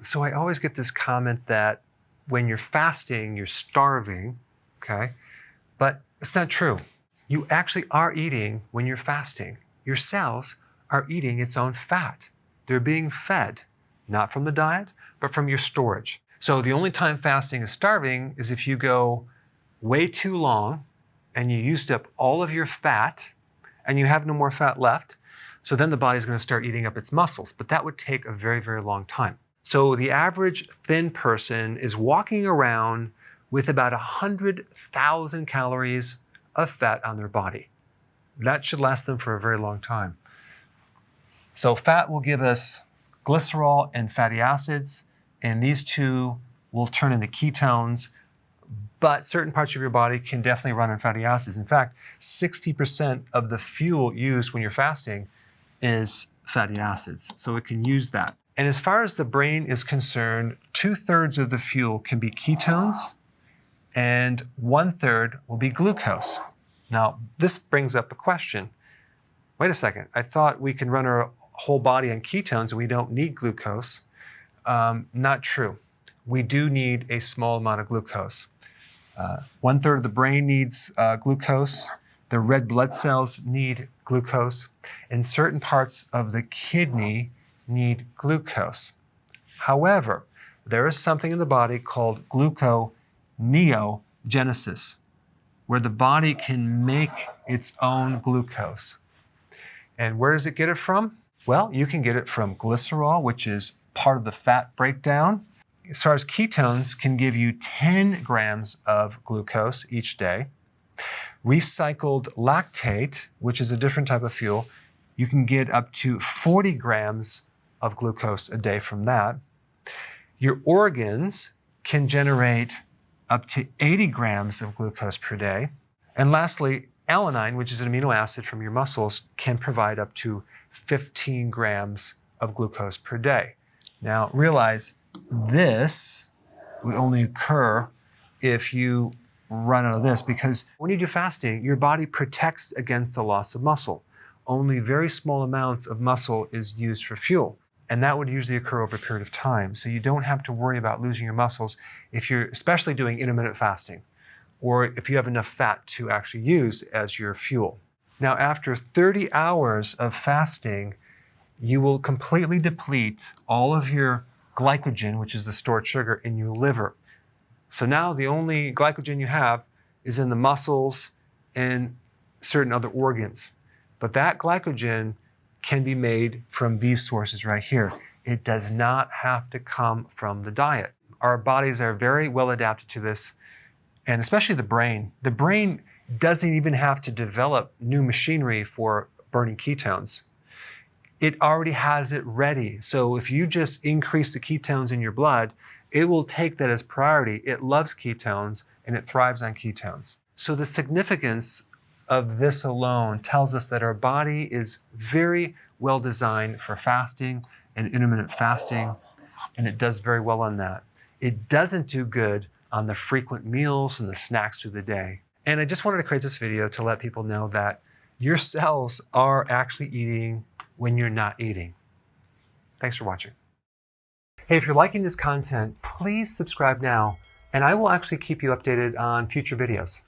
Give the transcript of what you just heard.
So I always get this comment that when you're fasting, you're starving, okay? But it's not true. You actually are eating when you're fasting. Your cells are eating its own fat. They're being fed, not from the diet, but from your storage. So the only time fasting is starving is if you go way too long and you used up all of your fat and you have no more fat left. So then the body's going to start eating up its muscles, but that would take a very, very long time. So the average thin person is walking around with about 100,000 calories of fat on their body. That should last them for a very long time. So fat will give us glycerol and fatty acids, and these two will turn into ketones, but certain parts of your body can definitely run on fatty acids. In fact, 60% of the fuel used when you're fasting is fatty acids, so it can use that. And as far as the brain is concerned, 2/3 of the fuel can be ketones, and 1/3 will be glucose. Now, this brings up a question. Wait a second, I thought we can run our whole body on ketones and we don't need glucose. Not true. We do need a small amount of glucose. 1/3 of the brain needs glucose. The red blood cells need glucose. And certain parts of the kidney need glucose. However, there is something in the body called gluconeogenesis, where the body can make its own glucose. And where does it get it from? Well, you can get it from glycerol, which is part of the fat breakdown. As far as ketones, can give you 10 grams of glucose each day. Recycled lactate, which is a different type of fuel, you can get up to 40 grams of glucose a day from that. Your organs can generate up to 80 grams of glucose per day. And lastly, alanine, which is an amino acid from your muscles, can provide up to 15 grams of glucose per day. Now, realize this would only occur if you run out of this, because when you do fasting, your body protects against the loss of muscle. Only very small amounts of muscle is used for fuel. And that would usually occur over a period of time. So you don't have to worry about losing your muscles if you're especially doing intermittent fasting, or if you have enough fat to actually use as your fuel. Now, after 30 hours of fasting, you will completely deplete all of your glycogen, which is the stored sugar, in your liver. So now the only glycogen you have is in the muscles and certain other organs. But that glycogen can be made from these sources right here. It does not have to come from the diet. Our bodies are very well adapted to this, and especially the brain. The brain doesn't even have to develop new machinery for burning ketones. It already has it ready. So if you just increase the ketones in your blood, it will take that as priority. It loves ketones and it thrives on ketones. So the significance of this alone tells us that our body is very well designed for fasting and intermittent fasting, and it does very well on that. It doesn't do good on the frequent meals and the snacks through the day. And I just wanted to create this video to let people know that your cells are actually eating when you're not eating. Thanks for watching. Hey, if you're liking this content, please subscribe now, and I will actually keep you updated on future videos.